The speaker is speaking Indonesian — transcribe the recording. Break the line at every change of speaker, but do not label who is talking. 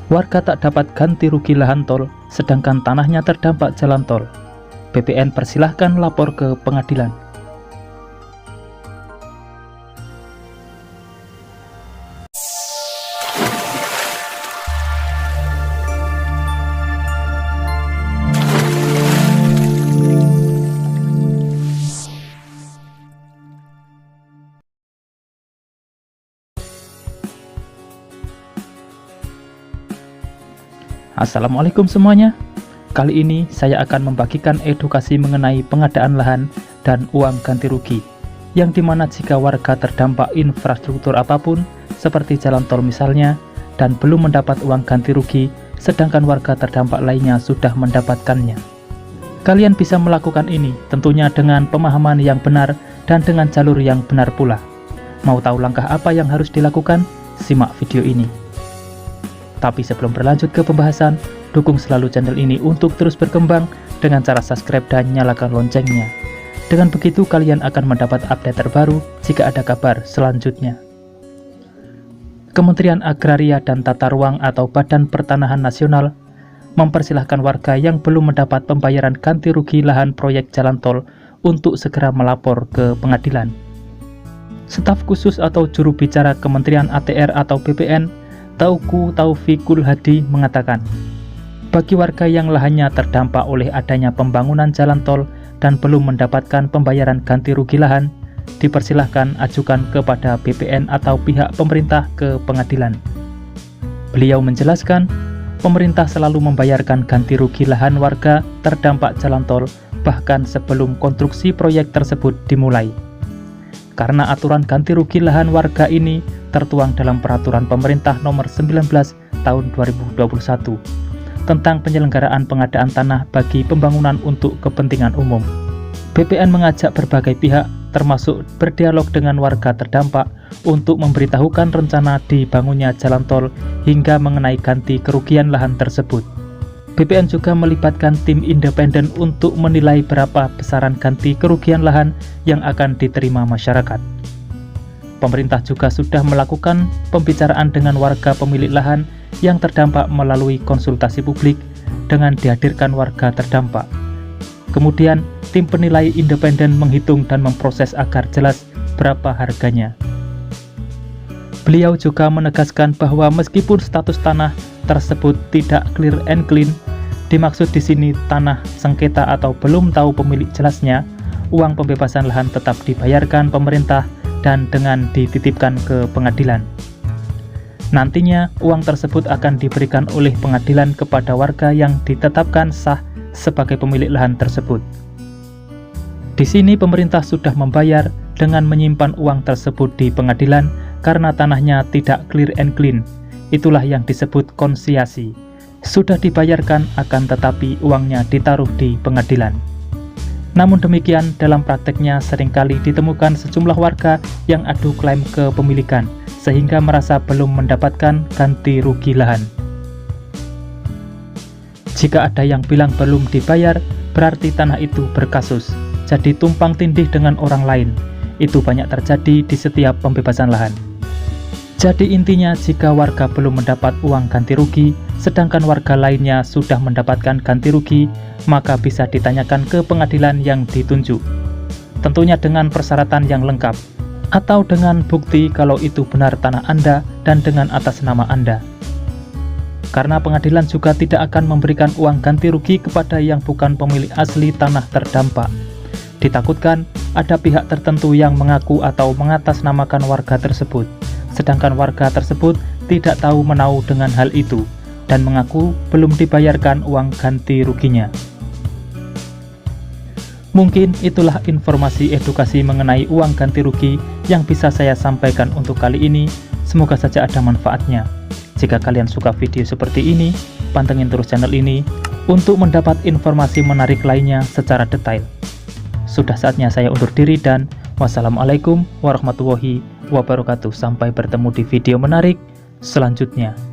Warga tak dapat ganti rugi lahan tol, sedangkan tanahnya terdampak jalan tol. BPN persilahkan lapor ke pengadilan. Assalamualaikum semuanya. Kali ini saya akan membagikan edukasi mengenai pengadaan lahan dan uang ganti rugi, yang dimana jika warga terdampak infrastruktur apapun seperti jalan tol misalnya dan belum mendapat uang ganti rugi, sedangkan warga terdampak lainnya sudah mendapatkannya. Kalian bisa melakukan ini tentunya dengan pemahaman yang benar dan dengan jalur yang benar pula. Mau tahu langkah apa yang harus dilakukan? Simak video ini. Tapi sebelum berlanjut ke pembahasan, dukung selalu channel ini untuk terus berkembang dengan cara subscribe dan nyalakan loncengnya. Dengan begitu kalian akan mendapat update terbaru jika ada kabar selanjutnya. Kementerian Agraria dan Tata Ruang atau Badan Pertanahan Nasional mempersilahkan warga yang belum mendapat pembayaran ganti rugi lahan proyek jalan tol untuk segera melapor ke pengadilan. Staf khusus atau juru bicara Kementerian ATR atau BPN, Teuku Taufikul Hadi mengatakan, bagi warga yang lahannya terdampak oleh adanya pembangunan jalan tol dan belum mendapatkan pembayaran ganti rugi lahan, dipersilahkan ajukan kepada BPN atau pihak pemerintah ke pengadilan. Beliau menjelaskan, pemerintah selalu membayarkan ganti rugi lahan warga terdampak jalan tol bahkan sebelum konstruksi proyek tersebut dimulai. Karena aturan ganti rugi lahan warga ini tertuang dalam Peraturan Pemerintah Nomor 19 Tahun 2021 tentang penyelenggaraan pengadaan tanah bagi pembangunan untuk kepentingan umum. BPN mengajak berbagai pihak, termasuk berdialog dengan warga terdampak, untuk memberitahukan rencana dibangunnya jalan tol hingga mengenai ganti kerugian lahan tersebut. BPN juga melibatkan tim independen untuk menilai berapa besaran ganti kerugian lahan yang akan diterima masyarakat. Pemerintah juga sudah melakukan pembicaraan dengan warga pemilik lahan yang terdampak melalui konsultasi publik dengan dihadirkan warga terdampak. Kemudian, tim penilai independen menghitung dan memproses agar jelas berapa harganya. Beliau juga menegaskan bahwa meskipun status tanah tersebut tidak clear and clean, dimaksud di sini tanah sengketa atau belum tahu pemilik jelasnya, uang pembebasan lahan tetap dibayarkan pemerintah dan dengan dititipkan ke pengadilan. Nantinya, uang tersebut akan diberikan oleh pengadilan kepada warga yang ditetapkan sah sebagai pemilik lahan tersebut. Di sini pemerintah sudah membayar dengan menyimpan uang tersebut di pengadilan karena tanahnya tidak clear and clean. Itulah yang disebut konsiasi. Sudah dibayarkan akan tetapi uangnya ditaruh di pengadilan. Namun demikian, dalam prakteknya seringkali ditemukan sejumlah warga yang adu klaim kepemilikan, sehingga merasa belum mendapatkan ganti rugi lahan. Jika ada yang bilang belum dibayar, berarti tanah itu berkasus, jadi tumpang tindih dengan orang lain. Itu banyak terjadi di setiap pembebasan lahan. Jadi intinya, jika warga belum mendapat uang ganti rugi, sedangkan warga lainnya sudah mendapatkan ganti rugi, maka bisa ditanyakan ke pengadilan yang ditunjuk. Tentunya dengan persyaratan yang lengkap, atau dengan bukti kalau itu benar tanah Anda dan dengan atas nama Anda. Karena pengadilan juga tidak akan memberikan uang ganti rugi kepada yang bukan pemilik asli tanah terdampak. Ditakutkan ada pihak tertentu yang mengaku atau mengatasnamakan warga tersebut, sedangkan warga tersebut tidak tahu menau dengan hal itu dan mengaku belum dibayarkan uang ganti ruginya. Mungkin itulah informasi edukasi mengenai uang ganti rugi yang bisa saya sampaikan untuk kali ini. Semoga saja ada manfaatnya. Jika kalian suka video seperti ini, pantengin terus channel ini untuk mendapat informasi menarik lainnya secara detail. Sudah saatnya saya undur diri dan wassalamualaikum warahmatullahi wabarakatuh. Sampai bertemu di video menarik selanjutnya.